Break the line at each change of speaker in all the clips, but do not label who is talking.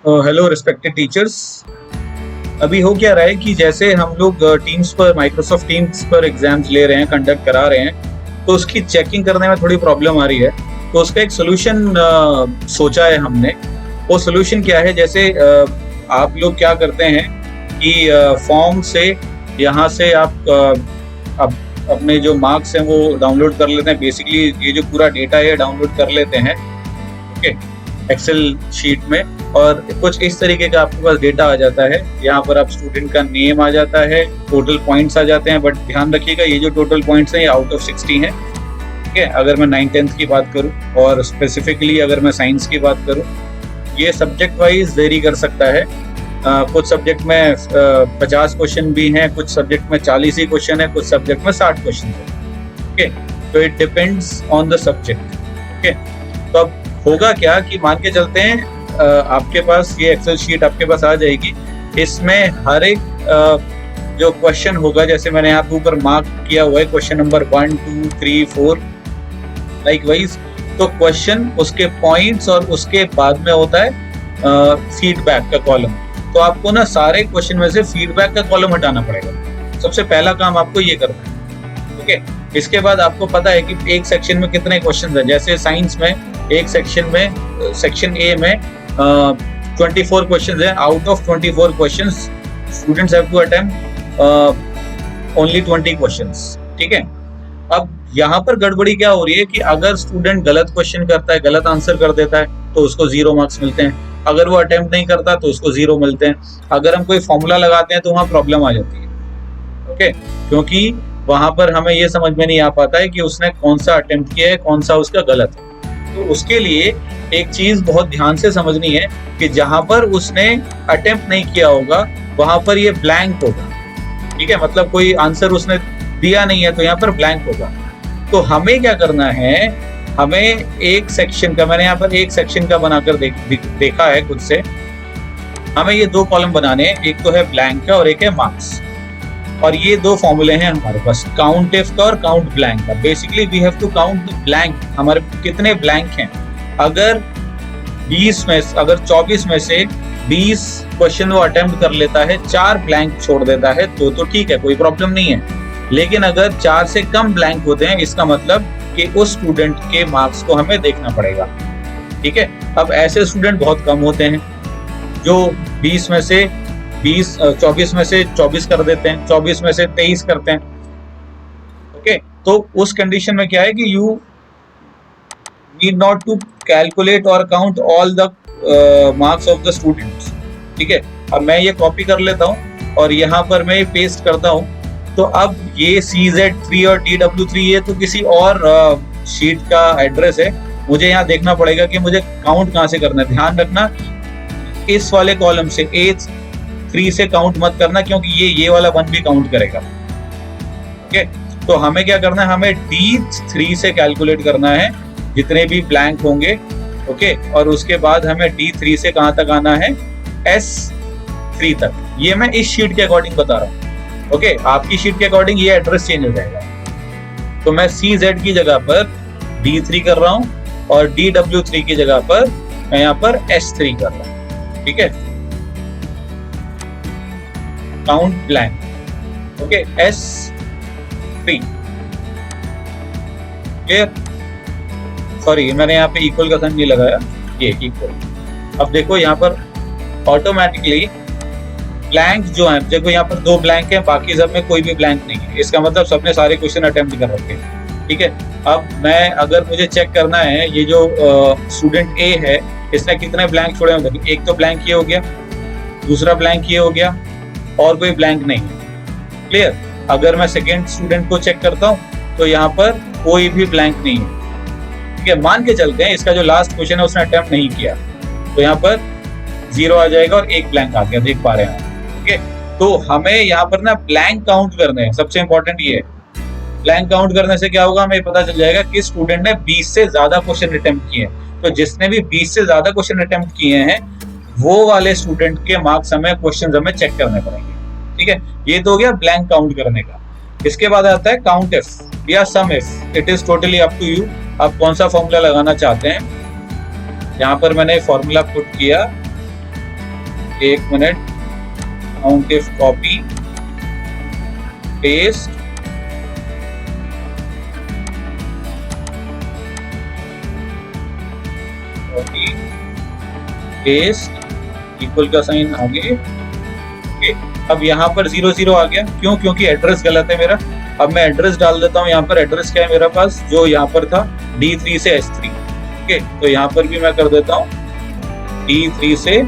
Hello respected teachers. अभी हो क्या रहा है कि जैसे हम लोग टीम्स पर माइक्रोसॉफ्ट टीम्स पर एग्जाम्स ले रहे हैं, कंडक्ट करा रहे हैं, तो उसकी चेकिंग करने में थोड़ी प्रॉब्लम आ रही है। तो उसका एक सोल्यूशन सोचा है हमने। वो सोल्यूशन क्या है, जैसे आप लोग क्या करते हैं कि फॉर्म से यहाँ से आप अपने जो मार्क्स हैं वो डाउनलोड कर लेते हैं। बेसिकली ये जो पूरा डेटा है डाउनलोड कर लेते हैं, ओके, एक्सेल शीट में। और कुछ इस तरीके का आपके पास डेटा आ जाता है। यहाँ पर आप स्टूडेंट का नेम आ जाता है, टोटल पॉइंट्स आ जाते हैं। बट ध्यान रखिएगा, ये जो टोटल पॉइंट्स हैं ये आउट ऑफ 60 हैं, ठीक है। अगर मैं 9th-10th की बात करूँ और स्पेसिफिकली अगर मैं साइंस की बात करूँ, ये सब्जेक्ट वाइज वेरी कर सकता है। कुछ सब्जेक्ट में 50 क्वेश्चन भी हैं, कुछ सब्जेक्ट में 40 ही क्वेश्चन है, कुछ सब्जेक्ट में 60 क्वेश्चन है, ओके। तो it depends on the subject, okay. तो अब होगा क्या कि मान के चलते हैं आपके पास ये एक्सेल शीट आपके पास आ जाएगी। इसमें हर एक जो क्वेश्चन होगा, जैसे मैंने यहाँ पे ऊपर मार्क किया हुआ है क्वेश्चन नंबर 1, 2, 3, 4 लाइक वाइज। तो क्वेश्चन, उसके पॉइंट्स और उसके बाद में होता है फीडबैक का कॉलम। तो आपको ना सारे क्वेश्चन में से फीडबैक का कॉलम हटाना पड़ेगा। सबसे पहला काम आपको ये करना है, ओके। इसके बाद आपको पता है कि एक सेक्शन में कितने क्वेश्चन हैं। जैसे साइंस में एक सेक्शन में, सेक्शन ए में 24 क्वेश्चन है। Out of 24 question students have to attempt only 20 questions, ठीक है। अब यहाँ पर गड़बड़ी क्या हो रही है कि अगर स्टूडेंट गलत क्वेश्चन करता है, गलत आंसर कर देता है, तो उसको 0 मार्क्स मिलते हैं। अगर वो अटेम्प्ट नहीं करता तो उसको 0 मिलते हैं। अगर हम कोई फॉर्मूला लगाते हैं तो वहाँ प्रॉब्लम आ जाती है, ओके, क्योंकि वहां पर हमें ये समझ में नहीं आ पाता है कि उसने कौन सा अटेम्प्ट किया है, कौन सा उसका गलत है। तो उसके लिए एक चीज बहुत ध्यान से समझनी है कि जहां पर उसने अटेम्प्ट नहीं किया होगा वहां पर ये ब्लैंक होगा, ठीक है। मतलब कोई आंसर उसने दिया नहीं है तो यहाँ पर ब्लैंक होगा। तो हमें क्या करना है, हमें एक सेक्शन का, मैंने यहाँ पर एक सेक्शन का बनाकर देखा है खुद से। हमें ये 2 कॉलम बनाने हैं, एक तो है ब्लैंक का और एक है मार्क्स। और ये 2 फॉर्मूले हैं हमारे पास, काउंट इफ का और काउंट ब्लैंक का। Basically we have to count the blank, हमारे कितने ब्लैंक हैं। अगर 24 में से 20 क्वेश्चन वो अटेम्प्ट कर लेता है, 4 ब्लैंक छोड़ देता है, तो ठीक है, कोई प्रॉब्लम नहीं है। लेकिन अगर 4 से कम ब्लैंक होते हैं, इसका मतलब कि उस स्टूडेंट के मार्क्स को हमें देखना पड़ेगा, ठीक है। अब ऐसे स्टूडेंट बहुत कम होते हैं जो 24 में से 24 कर देते हैं, 24 में से 23 करते हैं, ओके। तो उस कंडीशन में क्या है कि you need not to calculate और count all the marks of the students, ठीक है। अब मैं ये कॉपी कर लेता हूँ और यहाँ पर मैं पेस्ट करता हूँ। तो अब ये CZ3 और DW3 ये तो किसी और शीट का एड्रेस है। मुझे यहाँ देखना पड़ेगा कि मुझे काउंट कहाँ से करना है। ध्यान रखना, इस वाले कॉलम से A3 से काउंट मत करना, क्योंकि ये वाला 1 भी काउंट करेगा, ओके। तो हमें क्या करना है, हमें D3 से कैलकुलेट करना है जितने भी ब्लैंक होंगे, ओके। और उसके बाद हमें D3 से कहाँ तक आना है, S3 तक। ये मैं इस शीट के अकॉर्डिंग बता रहा हूँ, ओके। आपकी शीट के अकॉर्डिंग ये एड्रेस चेंज हो जाएगा। तो मैं CZ की जगह पर D3 कर रहा हूँ और DW3 की जगह पर मैं यहाँ पर S3 कर रहा हूँ, ठीक है। Count blank, okay, S3 clear. Sorry, मैंने यहाँ पे इक्वल का साइन नहीं लगाया, ये इक्वल। अब देखो यहाँ पर ऑटोमेटिकली ब्लैंक जो है, देखो यहाँ पर 2 ब्लैंक है, बाकी सब में कोई भी ब्लैंक नहीं है। इसका मतलब सबने सारे क्वेश्चन अटेम्प्ट कर रखे हैं, ठीक है। अब मैं, अगर मुझे चेक करना है ये जो स्टूडेंट A है, इसने कितने ब्लैंक छोड़े हैं। एक तो ब्लैंक ये हो गया, दूसरा ब्लैंक ये हो गया, और कोई ब्लैंक नहीं है, क्लियर। अगर मैं सेकेंड स्टूडेंट को चेक करता हूँ तो यहाँ पर कोई भी ब्लैंक नहीं है, ठीक है। मान के चलते हैं इसका जो लास्ट क्वेश्चन है उसने अटेम्प्ट नहीं किया, तो यहाँ पर 0 आ जाएगा और 1 ब्लैंक आ गया, देख पा रहे हैं, ओके। तो हमें यहाँ पर ना ब्लैंक काउंट करने हैं, सबसे इंपॉर्टेंट ये है। ब्लैंक काउंट करने से क्या होगा, हमें पता चल जाएगा कि स्टूडेंट ने 20 से ज्यादा क्वेश्चन अटेम्प्ट किए हैं। तो जिसने भी 20 से ज्यादा क्वेश्चन अटेम्प्ट किए हैं, वो वाले स्टूडेंट के मार्क्स हमें, क्वेश्चन हमें चेक करने पड़ेंगे, ठीक है। ये तो हो गया ब्लैंक काउंट करने का। इसके बाद आता है काउंट इफ या sum if. It is totally up to you, आप कौन सा फॉर्मूला लगाना चाहते हैं। यहाँ पर मैंने फॉर्मूला पुट किया एक minute, count if copy paste, copy paste, equal का साइन आगे। ओके, अब यहाँ पर 0 0 आ गया, क्यों? क्योंकि एड्रेस गलत है मेरा। अब मैं एड्रेस डाल देता हूँ, यहाँ पर एड्रेस क्या है मेरे पास, जो यहाँ पर था D3 से S3। ओके, तो यहाँ पर भी मैं कर देता हूँ D3 से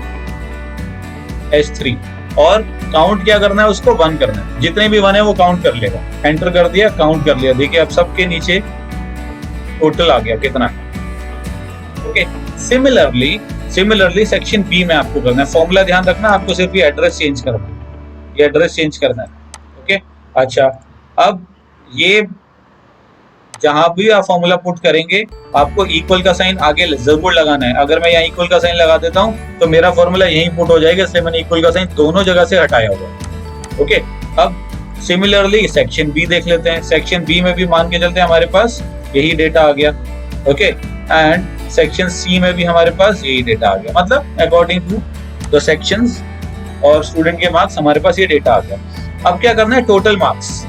S3, और काउंट क्या करना है, उसको 1 करना है, जितने भी 1 है वो काउंट कर लेगा। एंटर कर दिया, काउंट कर लिया, देखिए अब सबके नीचे टोटल आ गया कितना है। ओके, सिमिलरली सेक्शन बी में आपको करना है। फॉर्मूला ध्यान रखना, आपको सिर्फ ये एड्रेस चेंज करना है, ये एड्रेस चेंज करना है। ओके, अच्छा, अब ये जहां भी आप फॉर्मूला पुट करेंगे आपको इक्वल का साइन आगे जरूर लगाना है। अगर मैं यहाँ इक्वल का साइन लगा देता हूँ तो मेरा फॉर्मूला यहीं पुट हो जाएगा, इसलिए मैंने इक्वल का साइन दोनों जगह से हटाया हुआ। ओके, अब सिमिलरली सेक्शन बी देख लेते हैं। सेक्शन बी में भी मान के चलते हैं हमारे पास यही डेटा आ गया। ओके, एंड सेक्शन सी में भी हमारे पास यही डेटा आ गया, मतलब अकॉर्डिंग टू द सेक्शंस और स्टूडेंट के मार्क्स हमारे पास ये डेटा आ गया। अब क्या करना है, टोटल मार्क्स,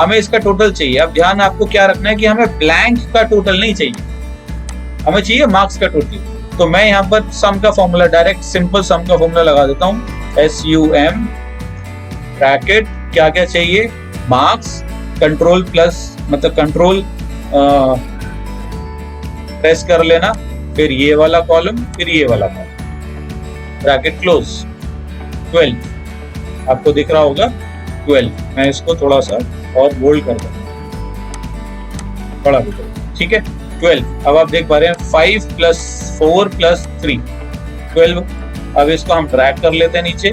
हमें इसका टोटल चाहिए। अब ध्यान आपको क्या रखना है कि हमें ब्लैंक का टोटल नहीं चाहिए, हमें चाहिए मार्क्स का टोटल। तो मैं यहाँ पर सम का फॉर्मूला, डायरेक्ट सिंपल सम का फॉर्मूला लगा देता हूँ, SUM ब्रैकेट, क्या क्या चाहिए, मार्क्स, कंट्रोल प्लस, मतलब कंट्रोल प्रेस कर लेना, फिर ये वाला कॉलम, फिर ये वाला कॉलम, ब्रैकेट क्लोज, 12 आपको दिख रहा होगा 12। मैं इसको थोड़ा सा और बोल्ड कर दूं, बड़ा भी करूं, ठीक है, 12। अब आप देख पा रहे हैं 5 + 4 + 3 12। अब इसको हम ड्रैग कर लेते हैं नीचे,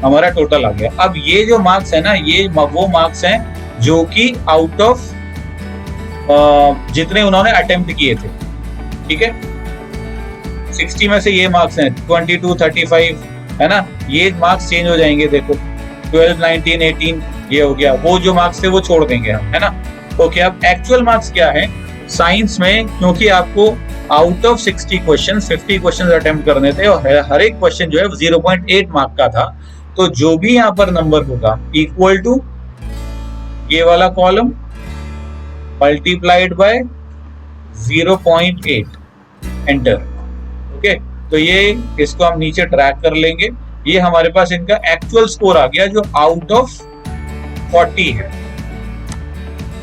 हमारा टोटल आ गया। अब ये जो मार्क्स है ना, ये वो मार्क्स हैं जो कि आउट ऑफ जितने उन्होंने अटेम्प्ट किए थे, ठीक है, 60 में से ये मार्क्स हैं 22, 35, है ना, ये मार्क्स चेंज हो जाएंगे। देखो 12, 19, 18 ये हो गया, वो जो मार्क्स थे वो छोड़ देंगे हम, है ना। ओके, अब एक्चुअल मार्क्स क्या है साइंस में, क्योंकि आपको out of 60 question 50 question attempt करने थे और हर एक क्वेश्चन जो है 0.8 मार्क का था, तो जो भी यहाँ पर नंबर होगा इक्वल टू ये वाला column multiplied by 0.8, enter. Okay, तो ये इसको हम नीचे ड्रैग कर लेंगे, ये हमारे पास इनका एक्चुअल स्कोर आ गया जो आउट ऑफ 40 है।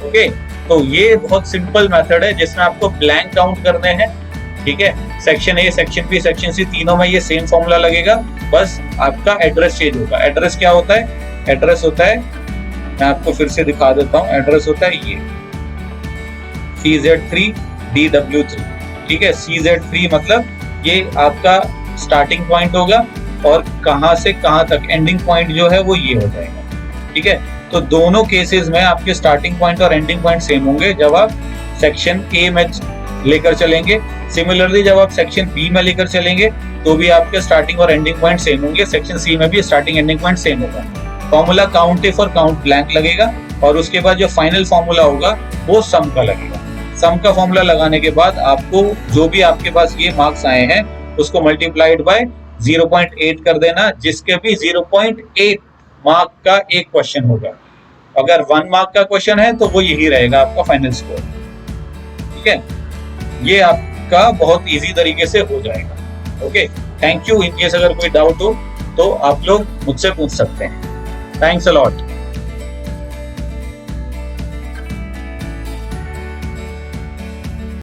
ओके, तो ये बहुत सिंपल मेथड है जिसमें आपको ब्लैंक काउंट करने हैं, ठीक है। Section A, section B, section C, तीनों में ये सेम फॉर्मूला लगेगा, बस आपका एड्रेस चेंज होगा। एड्रेस क्या होता है, एड्रेस होता है, मैं आपको फिर से दिखा देता हूँ, एड्रेस होता है ये CZ3 DW3, ठीक है। CZ3 मतलब ये आपका स्टार्टिंग पॉइंट होगा और कहां से कहां तक एंडिंग पॉइंट जो है वो ये हो जाएगा, ठीक है। तो दोनों केसेस में आपके स्टार्टिंग पॉइंट और एंडिंग पॉइंट सेम होंगे जब आप सेक्शन ए में लेकर चलेंगे। सिमिलरली जब आप सेक्शन बी में लेकर चलेंगे तो भी आपके स्टार्टिंग और एंडिंग पॉइंट सेम होंगे। सेक्शन सी में भी स्टार्टिंग एंडिंग पॉइंट सेम होगा। फॉर्मूला काउंट इफ और काउंट ब्लैंक लगेगा और उसके बाद जो फाइनल फॉर्मूला होगा वो सम का लगेगा। सम का फॉर्मूला लगाने के बाद आपको जो भी आपके पास ये मार्क्स आए हैं उसको मल्टीप्लाइड बाय 0.8 कर देना, जिसके भी 0.8 मार्क का एक क्वेश्चन होगा। अगर 1 मार्क का क्वेश्चन है तो वो यही रहेगा आपका फाइनल स्कोर, ठीक है। ये आपका बहुत इजी तरीके से हो जाएगा। Okay, thank you. In case अगर कोई डाउट हो तो आप लोग मुझसे पूछ सकते हैं। Thanks a lot.